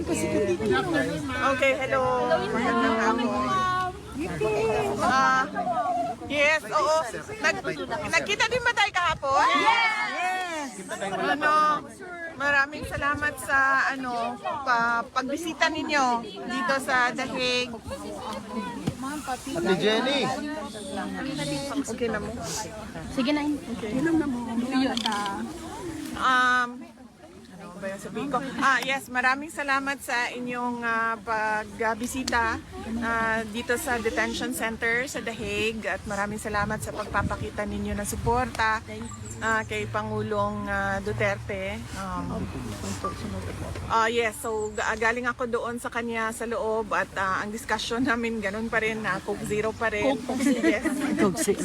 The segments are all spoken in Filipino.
Okay, hello. Magandang hapon. Yes, oo. Nagkita din ba tayo kahapon? Yes! Maraming salamat sa pagbisita ninyo dito sa The Hague. Ate Jenny! Okay na mo? Sige na. Okay. Yun na mo. Ano ba yung sabihin ko? Yes, maraming salamat sa inyong pagbisita dito sa detention center sa The Hague at maraming salamat sa pagpapakita ninyo ng suporta kay Pangulong Duterte. Yes, so galing ako doon sa kanya sa loob at ang discussion namin ganun pa rin, Coke Zero pa rin. Yes. Coke Zero.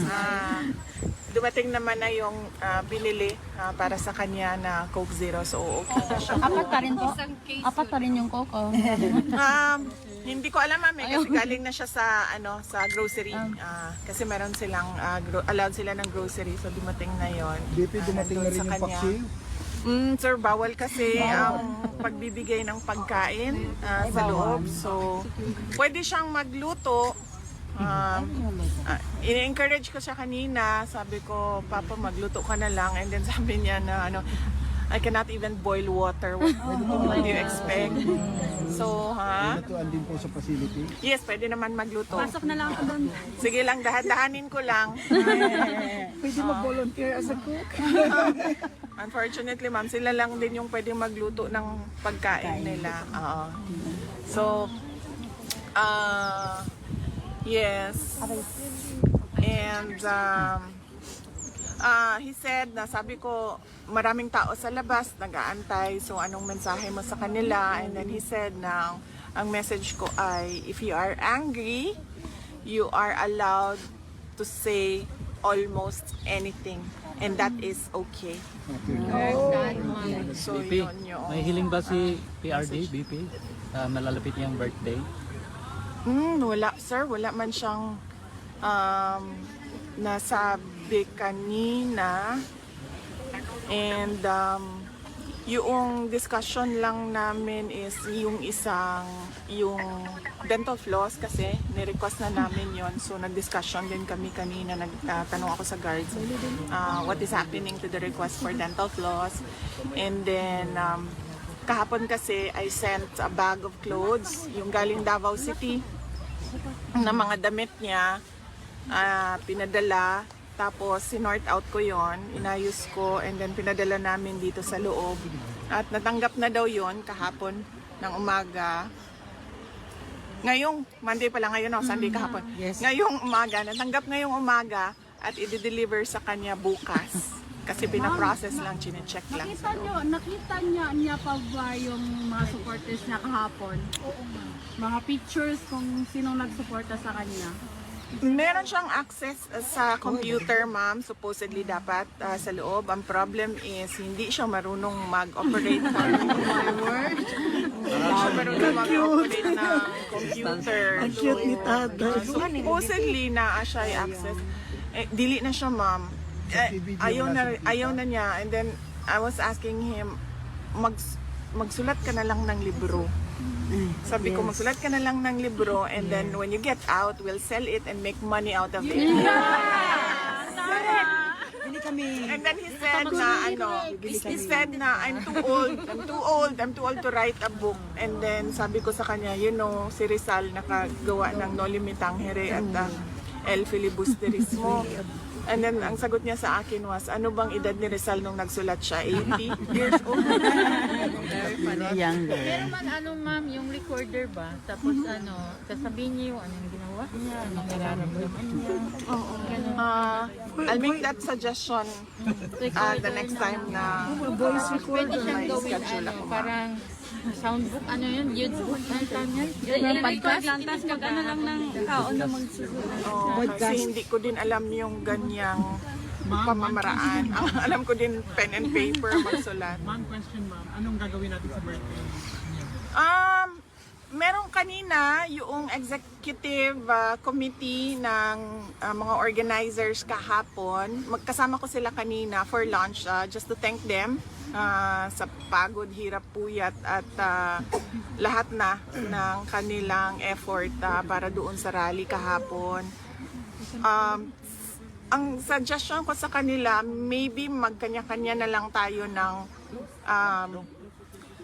Dumating naman na yung binili para sa kanya na Coke Zero. So, okay na siya. Apat pa rin po. Apat pa rin yung Coke. Hindi ko alam, ma'am, kasi galing na siya sa sa grocery. Kasi meron silang allowed sila ng grocery, so dumating na 'yon. BP, dumating na rin yung paksiw. Sir, bawal kasi ang pagbibigay ng pagkain sa loob. So, pwede siyang magluto. In-encourage ko siya kanina. Sabi ko, Papa, magluto ka na lang. And then sabi niya na I cannot even boil water. What do you expect? So, Lutuan din po sa facility. yes, pwede naman magluto. Pasok na lang ako doon. Sige lang, dahan-dahanin ko lang. Pwede mag-volunteer as a cook. Unfortunately, ma'am, sila lang din yung pwedeng magluto ng pagkain nila. So, yes. And he said na sabi ko, maraming tao sa labas nag-aantay. So, anong mensahe mo sa kanila? And then he said na ang message ko ay, if you are angry, you are allowed to say almost anything. And that is okay. So, BP, yun yun. may hiling ba si PRD, BP? Malalapit niyang birthday? Wala, sir. Wala man siyang nasabi kanina. And yung discussion lang namin is yung dental floss kasi ni-request na namin yon. So nag-discussion din kami kanina, nagtanong ako sa guards what is happening to the request for dental floss. And then kahapon kasi I sent a bag of clothes, yung galing Davao City na mga damit niya, pinadala. Tapos, sinort out ko yon, inayos ko, and then pinadala namin dito sa loob. At natanggap na daw yon kahapon ng umaga. Ngayong, Monday pala ngayon, Sunday kahapon. Yes. Ngayong umaga, natanggap ngayong umaga at i-deliver sa kanya bukas. Kasi pinaprocess lang, chinecheck lang sa loob. Nakita niya pa ba yung mga supporters niya kahapon? Mga pictures kung sinong nagsuporta sa kanya? Meron siyang access sa computer, ma'am. Supposedly dapat sa loob. Ang problem is, hindi siya marunong mag-operate hindi siya marunong mag-operate ng computer. Ang cute ni Tatay. Supposedly na siya i-access. Dili na siya, ma'am. Ayaw na niya. And then, I was asking him, magsulat ka na lang ng libro. Sabi ko, magsulat ka na lang ng libro and then when you get out, we'll sell it and make money out of it. And then he said na I'm too old to write a book. And then sabi ko sa kanya, si Rizal nakagawa ng No Limitang Here at El Filibusterismo. And then, ang sagot niya sa akin was, ano bang edad ni Rizal nung nagsulat siya? 80 years old? Younger. Pero man ma'am, yung recorder ba? Tapos sasabihin niyo yung anong ginawa niya, anong nararamdaman niya. I'll make that suggestion the next time na Pwede siyang gawin schedule ako. parang soundbook, yun, YouTube, ano yan? Yung podcast lang, tapos mag-ano lang ng kaon na magsusunod. Kasi hindi ko din alam yung ganyang pamamaraan. Ang alam ko din pen and paper magsulat. Ma'am, question ma'am, anong gagawin natin sa birthday? Merong kanina yung executive committee ng mga organizers kahapon. Magkasama ko sila kanina for lunch just to thank them sa pagod, hirap, puyat at lahat na ng kanilang effort para doon sa rally kahapon. Ang suggestion ko sa kanila, maybe magkanya-kanya na lang tayo ng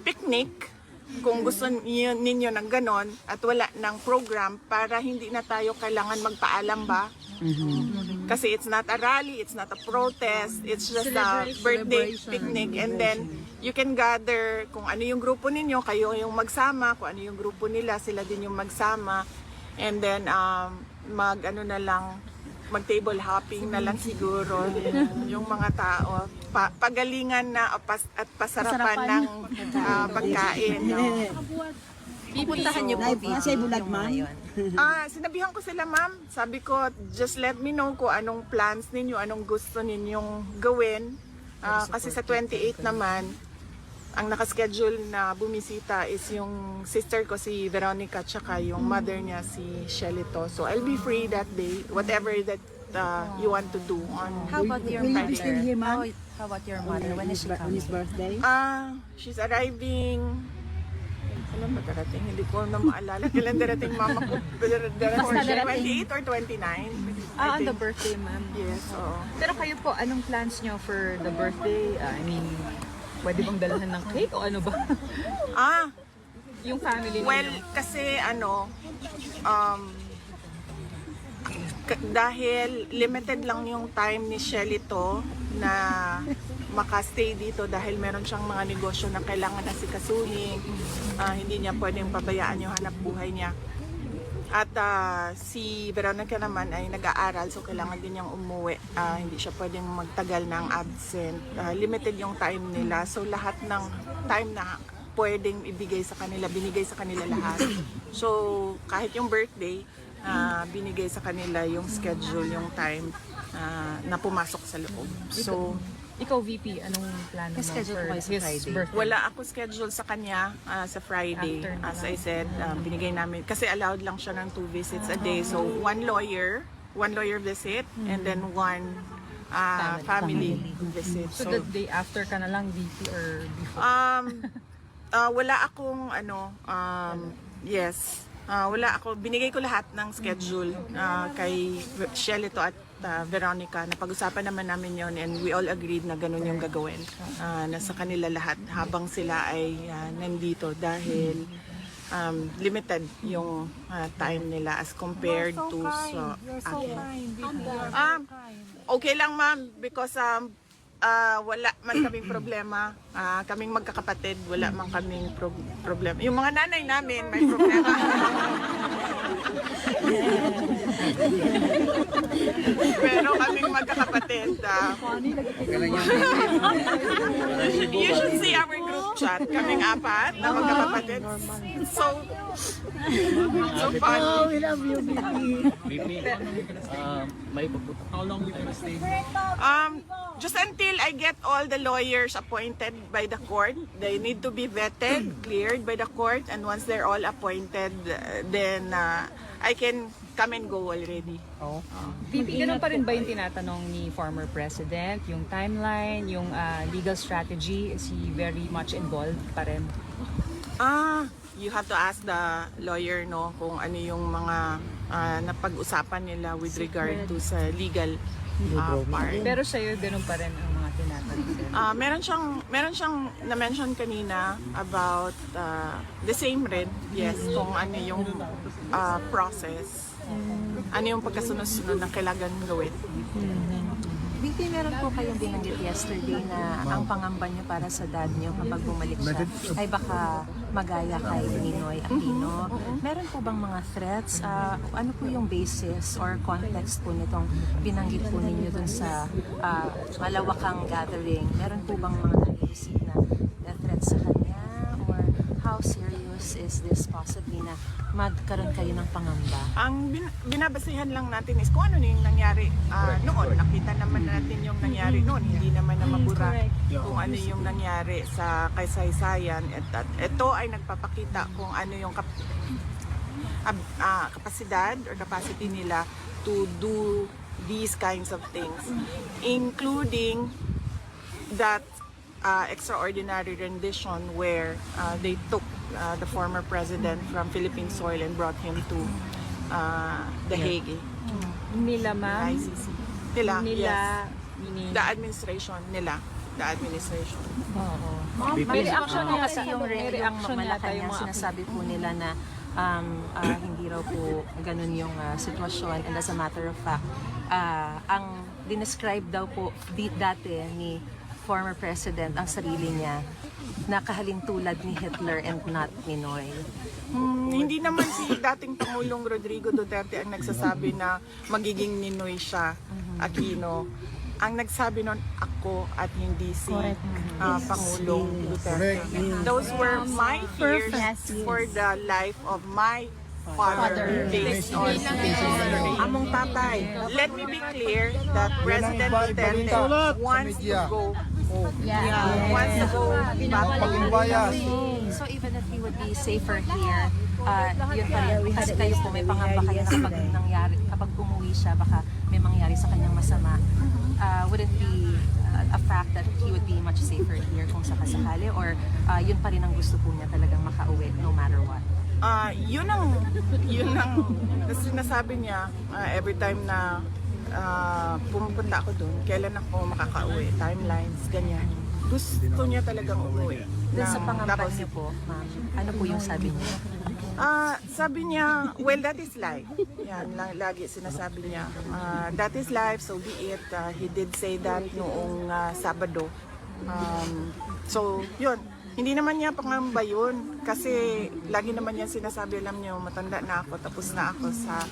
picnic kung gusto ninyo ng ganon at wala ng program para hindi na tayo kailangan magpaalam ba? Kasi it's not a rally, it's not a protest, it's just a birthday picnic, and then you can gather kung ano yung grupo ninyo, kayo yung magsama, kung ano yung grupo nila, sila din yung magsama, and then mag table hopping na lang siguro yung mga tao, pagalingan na at pasarapan ng pagkain. No? Pupuntahan niyo po Nasa bulag man. Sinabihan ko sila, ma'am. Sabi ko, just let me know kung anong plans ninyo, anong gusto ninyong gawin. Kasi sa 28 naman, ang nakaschedule na bumisita is yung sister ko, si Veronica, tsaka yung mother niya, si Shelito. So I'll be free that day, whatever that you want to do on How about your Will you mother? still here, ma'am? How about your mother? When is she On coming? his birthday? She's arriving. Alam ba darating? Hindi ko na maalala. Kailan darating mama ko? Darating 28 or 29? On the birthday, ma'am. Yes, oo. Pero kayo po, anong plans nyo for the birthday? I mean, pwede bang dalahan ng cake o ano ba? Yung family Well, kasi dahil limited lang yung time ni Shelly to na makastay dito dahil meron siyang mga negosyo na kailangan asikasuhin. Hindi niya pwedeng pabayaan yung hanap buhay niya. At si Veronica naman ay nag-aaral, so kailangan din niyang umuwi. Hindi siya pwedeng magtagal ng absent. Limited yung time nila, so lahat ng time na pwedeng ibigay sa kanila, binigay sa kanila lahat. So kahit yung birthday, binigay sa kanila yung schedule, yung time na pumasok sa loob. So Ikaw, VP, anong plano mo Schedule for ko kayo sa his Friday. birthday? wala ako schedule sa kanya sa Friday. After na As I said, binigay namin, kasi allowed lang siya ng 2 visits a day. So one lawyer visit, and then one family visit. So the day after ka na lang, VP, or before? Wala akong wala ako. Binigay ko lahat ng schedule kay Shelito at Veronica. Napag-usapan naman namin yon, and we all agreed na ganun yung gagawin. Nasa kanila lahat habang sila ay nandito dahil limited yung time nila as compared to sa akin. Okay lang, ma'am, because wala man kaming problema. Kaming magkakapatid, wala man kaming problema. Yung mga nanay namin may problema. Pero kaming magkakapatid, you should see our group chat. Kaming 4 na magkakapatid. So fun. Oh, we love you, VP, baby. may pupunta. How long you gonna stay? Just until I get all the lawyers appointed by the court. They need to be vetted, cleared by the court, and once they're all appointed, then I can come and go already. VP, ganun pa rin ba yung tinatanong ni former president? Yung timeline, yung legal strategy, is he very much involved pa rin? You have to ask the lawyer, no, kung ano yung mga napag-usapan nila with regard to sa legal part. Pero sa'yo, ganun pa rin ang mga tinatanong sa'yo? Meron siyang na-mention kanina about the same rin, yes, kung ano yung process, ano yung pagkasunod-sunod na kailangan gawin. VP, meron po kayong binanggit yesterday na ang pangamba niyo para sa dad niyo kapag bumalik siya ay baka magaya kay Ninoy Aquino. Meron po bang mga threats? Ano po yung basis or context po nitong binanggit po ninyo dun sa malawakang gathering? Meron po bang mga nare-receive na threats sa kanya? Or how serious is this possibly na magkaroon kayo ng pangamba? Ang binabasihan lang natin is kung ano yung nangyari noon. Nakita naman natin yung nangyari noon. Hindi naman na mabura kung ano yung nangyari sa kaysaysayan. At ito ay nagpapakita kung ano yung kapasidad or capacity nila to do these kinds of things. Including that extraordinary rendition where they took the former president from Philippine soil and brought him to The Hague. Nila ma'am, ICC. Nila, yes. meaning, The administration nila. The administration. May reaction reaction yata kasi yung may reaction yata Malacanang yung mga- sinasabi po nila na hindi raw po ganun yung sitwasyon, and as a matter of fact, ang dinescribe daw po dati ni former president ang sarili niya na kahalintulad ni Hitler and not Ninoy. Hindi naman si dating Pangulong Rodrigo Duterte ang nagsasabi na magiging Ninoy siya, Aquino. Ang nagsabi nun ako at hindi si Pangulong Duterte. Those were my fears for the life of my father based on among tatay. Let me be clear that President Duterte wants to go wants to go back. So even if he would be safer here, yun pa rin, kasi kayo po may pangamba kayo na kapag umuwi siya, baka may mangyari sa kanyang masama. Would it be a fact that he would be much safer here kung sakasakali, or yun pa rin ang gusto po niya talagang makauwi no matter what? Yun ang sinasabi niya every time na pumupunta ako doon, kailan ako makakauwi, timelines, ganyan. Gusto niya talagang umuwi. Dun sa ng pangamba Davao niyo City. po, ma'am, ano po yung sabi niya? Sabi niya, well, that is life. Yan, lagi sinasabi niya. That is life, so be it. He did say that noong Sabado. So, yun. Hindi naman niya pangamba yun. Kasi lagi naman niya sinasabi, alam niyo, matanda na ako, tapos na ako sa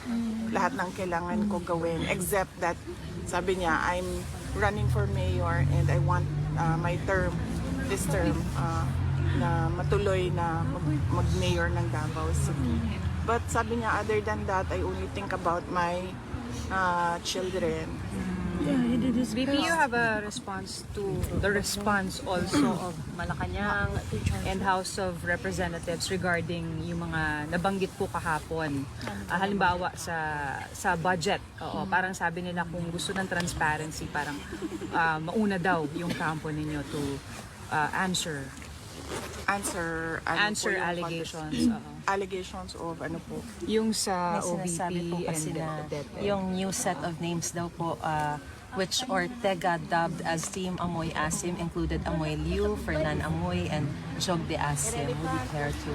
lahat ng kailangan ko gawin. Except that, sabi niya, I'm running for mayor and I want my term, this term, na matuloy na mag-mayor ng Davao City. But sabi niya, other than that, I only think about my children. VP, you have a response to the response also of Malacanang and House of Representatives regarding yung mga nabanggit po kahapon. Halimbawa sa budget, parang sabi nila kung gusto ng transparency, parang mauna daw yung kampo ninyo to answer allegations. Allegations of ano po? Yung sa May sinasabi po OVP kasi and na DepEd. yung new set of names daw po, which Ortega dubbed as Team Amoy Asim, included Amoy Liu, Fernan Amoy, and Jog de Asim. Would you care to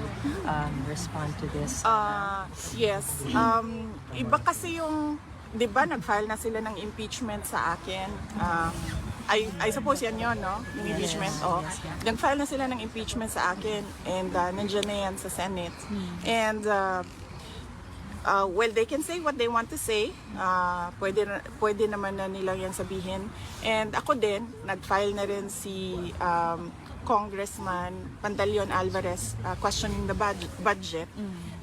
respond to this? Yes. Iba kasi yung, di ba, nag-file na sila ng impeachment sa akin. I suppose yan yun, no? Yung impeachment. Nag-file na sila ng impeachment sa akin and nandiyan na yan sa Senate. And well, they can say what they want to say. Pwede naman na nilang yan sabihin. And ako din, nag-file na rin si Congressman Pantaleon Alvarez questioning the budget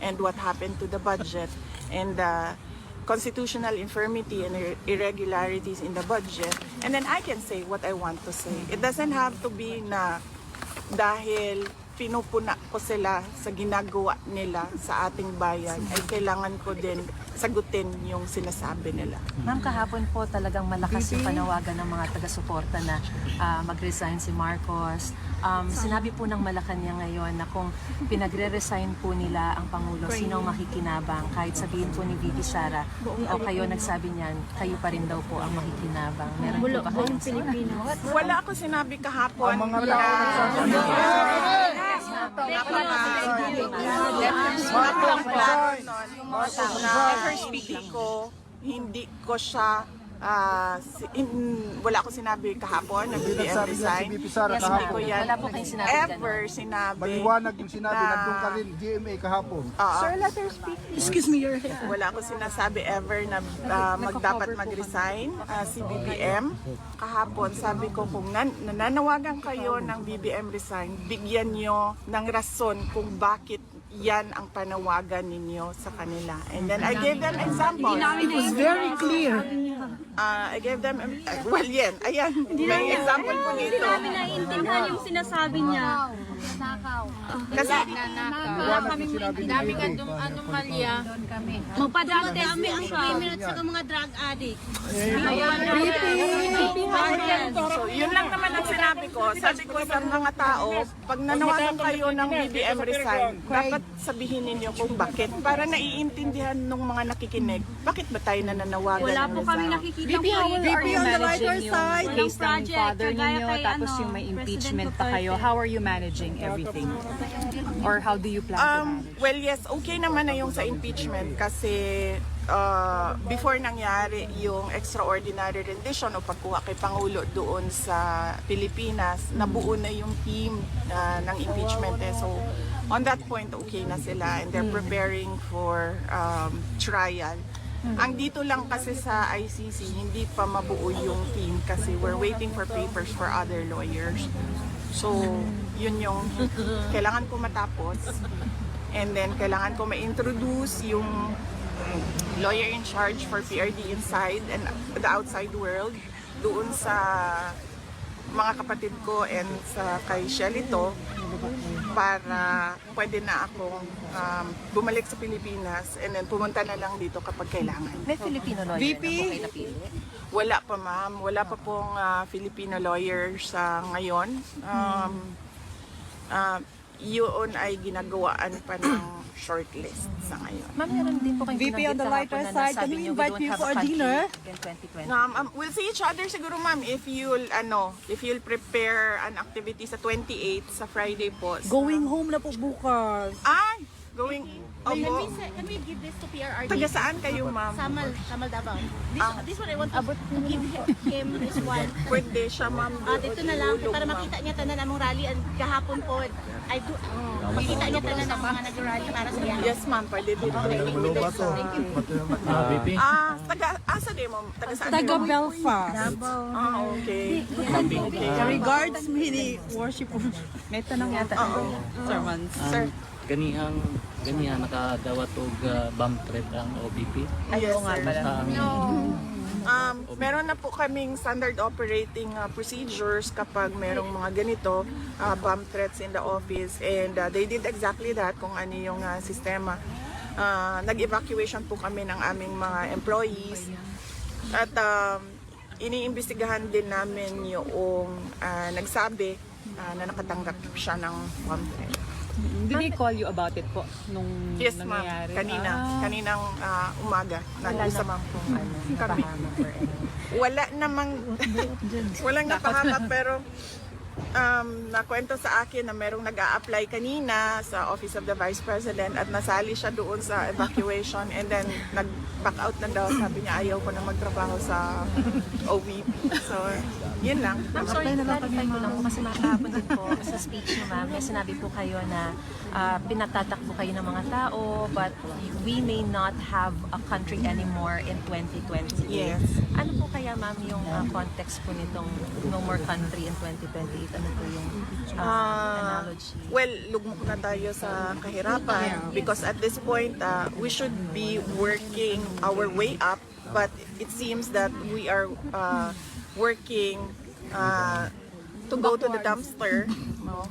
and what happened to the budget and constitutional infirmity and irregularities in the budget. And then I can say what I want to say. It doesn't have to be na dahil pinupuna ko sila sa ginagawa nila sa ating bayan, ay kailangan ko din sagutin yung sinasabi nila. Ma'am, kahapon po talagang malakas yung panawagan ng mga taga-suporta na mag-resign si Marcos. Sinabi po ng Malacanang ngayon na kung pinagre-resign po nila ang Pangulo, sino ang makikinabang? Kahit sabihin po ni VP Sara, o kayo nagsabi niyan, kayo pa rin daw po ang makikinabang. Meron po ba kayong Pilipino? Wala ako sinabi kahapon Ang mga na first speaking ko, hindi ko siya wala ako sinabi kahapon na BBM resign. Si VP Sara Yes, kahapon. Hindi ko yan Wala po kayong sinabi ever sinabi. Maliwanag yung sinabi, na- nandun ka rin, GMA kahapon. Excuse me, your Wala ako sinasabi ever na dapat mag-resign si BBM. Kahapon, sabi ko kung nananawagan kayo ng BBM resign, bigyan nyo ng rason kung bakit yan ang panawagan ninyo sa kanila. And then I gave them examples. It's very clear. I gave them, well yan, ayan, may example po dito. Hindi namin naiintindihan yung sinasabi niya. Kasi Dami ka anomalya. Magpadami ang criminal sa mga drug addict. So, yun lang naman ang sinabi ko. Sabi ko sa mga tao, pag nanawagan kayo ng BBM resign, dapat sabihin ninyo kung bakit. Para naiintindihan ng mga nakikinig, bakit ba tayo nananawagan Wala ng po kami resign? nakikita po. Are you managing yung case ng project, father kagaya ninyo, kay, tapos ano, yung may impeachment President pa kayo? Duterte. How are you managing everything? Or how do you plan to manage? Well, yes, okay naman na yung sa impeachment kasi before nangyari yung extraordinary rendition o pagkuha kay Pangulo doon sa Pilipinas, nabuo na yung team ng impeachment. So, on that point, okay na sila and they're preparing for trial. Ang dito lang kasi sa ICC, hindi pa mabuo yung team kasi we're waiting for papers for other lawyers. So, yun yung kailangan ko matapos. And then, kailangan ko ma-introduce yung lawyer in charge for PRD inside and the outside world doon sa mga kapatid ko and sa kay Shelito para pwede na akong bumalik sa Pilipinas and then pumunta na lang dito kapag kailangan. May Filipino lawyer na po kayo napili? Wala pa ma'am, wala pa pong Filipino lawyers ngayon. Yun ay ginagawaan pa ng shortlist sa ngayon. Ma'am, meron din po kayong VP, on the lighter side, can we invite you for a dinner? In 2020. We'll see each other siguro ma'am if you'll prepare an activity sa 28 sa Friday po. Going home na po bukas. Ay, going Can we give this to PRRD? Taga saan kayo ma'am? Samal Davao. This one I want to give him this one. Pwede siya ma'am. Dito na lang para makita niya tanan among rally and kahapon po makita niya tanan ang mga nag-rally para sa iya. Yes ma'am, pwede din. VP? Asa din mo? Taga saan? Taga Belfast. Okay. Regards, mini worship. May tanong yata. Sermons. Sir. Ganihan nakadawat og bomb threat ang OBP. Yes, nga pala. Sa Meron na po kaming standard operating procedures kapag merong mga ganito, bomb threats in the office, and they did exactly that kung ano yung sistema. Nag-evacuation po kami ng aming mga employees at iniimbestigahan din namin yung nagsabi na nakatanggap siya ng bomb threat. Did they call you about it po nung Yes ma'am, nangyayari? kaninang umaga. Wala namang kung napahamak or anything. Walang napahamak pero nakwento sa akin na merong nag-a-apply kanina sa Office of the Vice President at nasali siya doon sa evacuation and then nag-back out na daw. Sabi niya ayaw ko na magtrabaho sa OVP. So, yun lang. Ma'am, sorry, clarify ko lang po kasi nakahapon din po sa speech niyo, ma'am, may sinabi po kayo na pinatatakbo kayo ng mga tao but we may not have a country anymore in 2028. Yes. Ano po kaya, ma'am, yung context po nitong no more country in 2028? Ano po yung analogy? Well, lugmok na tayo sa kahirapan because at this point, we should be working our way up but it seems that we are working to go to the dumpster. No?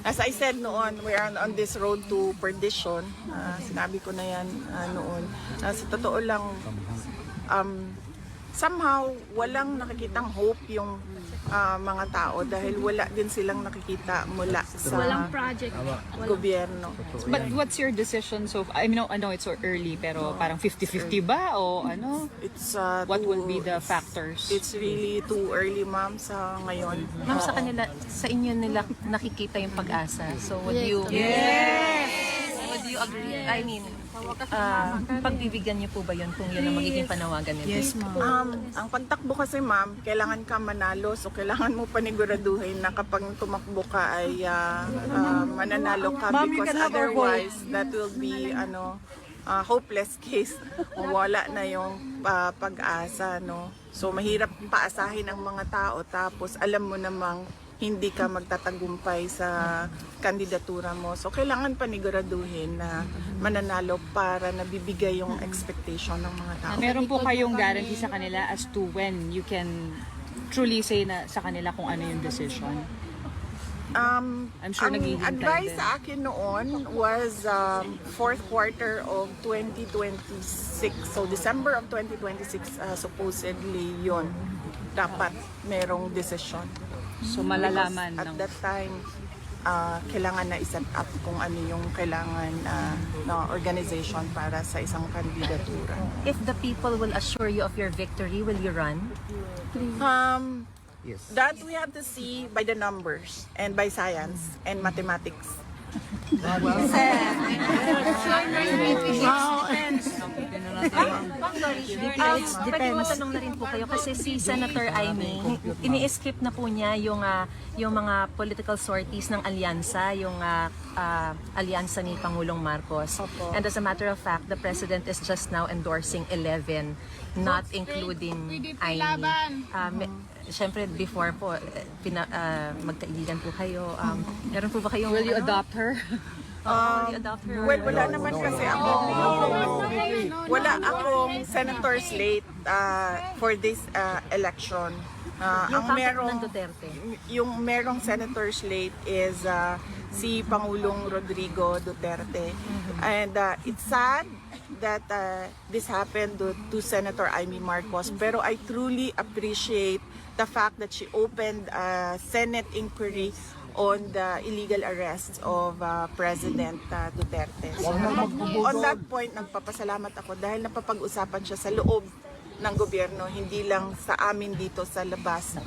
As I said noon, we are on this road to perdition. Sinabi ko na yan noon. Sa totoo lang, somehow walang nakikitang hope yung mga tao dahil wala din silang nakikita mula sa Walang project. gobyerno. But what's your decision? So, I know it's so early, pero parang 50-50 ba? O ano? It's What will be the factors? It's really too early, ma'am, sa ngayon. Ma'am, sa inyo nila nakikita yung pag-asa. So would you... Would you agree? I mean, pagbibigyan niyo po ba yun kung yun ang magiging panawagan nila? Yes, ma'am. Ang pagtakbo kasi, ma'am, kailangan ka manalo. So, kailangan mo paniguraduhin na kapag tumakbo ka ay mananalo ka Ma'am, you because can have our otherwise that will be hopeless case. Wala na yung pag-asa, no? So, mahirap paasahin ang mga tao tapos alam mo namang hindi ka magtatagumpay sa kandidatura mo. So, kailangan paniguraduhin na mananalo para nabibigay yung expectation ng mga tao. Meron po kayong guarantee sa kanila as to when you can truly say na sa kanila kung ano yung decision? I'm sure ang naghihintay advice din. sa akin noon was fourth quarter of 2026. So December of 2026 supposedly yon dapat merong decision. So malalaman At ng that time, kailangan na iset up kung ano yung kailangan na organization para sa isang kandidatura. If the people will assure you of your victory, will you run? Yes. That we have to see by the numbers and by science and mathematics. Pwede matanong na rin po kayo kasi si Senator Amy, ini-skip na po niya yung mga political sorties ng alyansa, yung alyansa ni Pangulong Marcos. And as a matter of fact, the President is just now endorsing 11, not including Amy. Siyempre, before po, magkaibigan po kayo. Meron po ba kayong... will you adopt her? Will you adopt her? Well, wala naman kasi wala akong senator slate for this election. Yung Ang kapit merong ng Duterte. yung merong senator slate is si Pangulong Rodrigo Duterte. And it's sad that this happened to Senator Amy Marcos, pero I truly appreciate the fact that she opened a Senate inquiry on the illegal arrests of President Duterte. So, on that point, nagpapasalamat ako dahil napapag-usapan siya sa loob ng gobyerno, hindi lang sa amin dito sa labas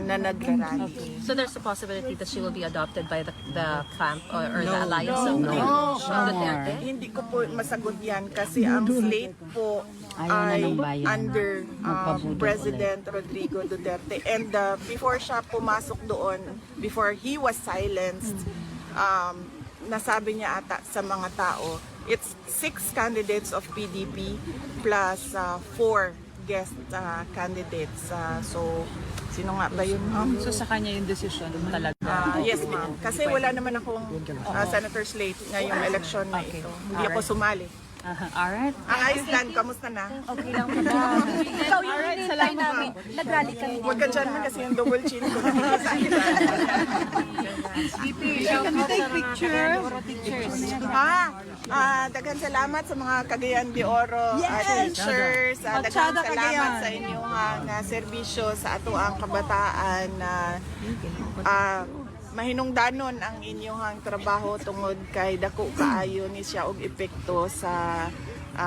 na nagrarally. So there's a possibility that she will be adopted by the camp or the alliance of Duterte? Hindi ko po masagot yan kasi ang slate po ay under President Rodrigo Duterte. And before siya pumasok doon, before he was silenced, nasabi niya ata sa mga tao, it's 6 candidates of PDP plus 4 guest candidates. So, sino nga ba yun, ma'am? So sa kanya yung decision talaga. Yes, ma'am. Kasi wala naman akong senator slate ngayong election na ito. Hindi ako sumali. Alright. Ang Iceland, kamusta na? Okay lang po ba? Ikaw yung hinihintay namin. Nag-rally kami. Huwag ka dyan man kasi yung double chin ko nakikita kita. Daghang salamat sa mga Cagayan de Oro teachers. Daghang salamat sa inyong serbisyo sa ato ang kabataan na mahinungdanon ang inyong trabaho tungod kay dako kaayo ni siya og epekto sa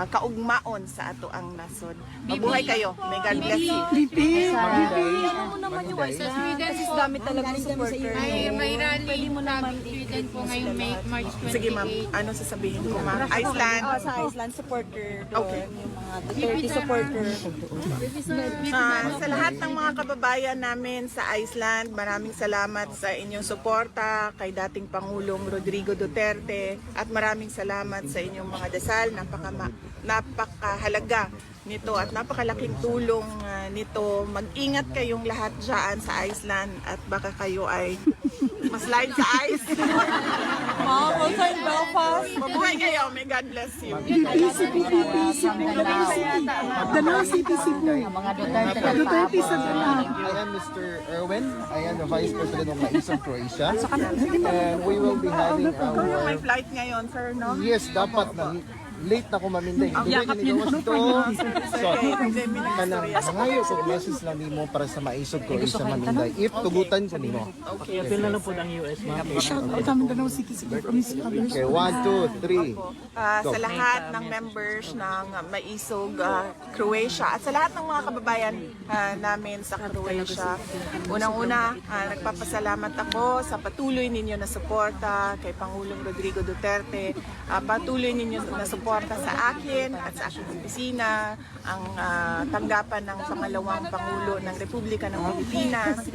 kaugmaon sa ato ang nasod. Mabuhay kayo. May God bless you. Kasi dami talaga ng supporter. May rally Sweden po ngayong March 28. Sige ma'am, ano sasabihin ko ma'am? Iceland? Sa Iceland supporter doon. Okay. Yung mga Duterte supporter. Sa lahat ng mga kababayan namin sa Iceland, maraming salamat sa inyong suporta kay dating Pangulong Rodrigo Duterte at maraming salamat sa inyong mga dasal. Napakahalaga nito at napakalaking tulong nito. Mag-ingat kayong lahat dyan sa Iceland at baka kayo ay maslide sa ice. Also in Belfast. Mabuhay kayo. May God bless you. Danang City Cebu. Duterte sa Danang. I am Mr. Erwin. I am the Vice President of Maisog Croatia. And we will be having May our... flight ngayon, sir, no? Yes, dapat na. Late na ko maminday. Yakap yun. So, mangayo ko message lang nimo para sa Maisog Croatia maminday. If tugutan ko nimo. Okay. Apil na lang po ng US, ma'am. Okay, 1, 2, 3. Sa lahat ng members ng Maisog Croatia at sa lahat ng mga kababayan namin sa Croatia. Unang-una, nagpapasalamat ako sa patuloy ninyo na suporta kay Pangulong Rodrigo Duterte. Patuloy ninyo na suporta sa akin at sa aking opisina, ang tanggapan ng pangalawang Pangulo ng Republika ng Pilipinas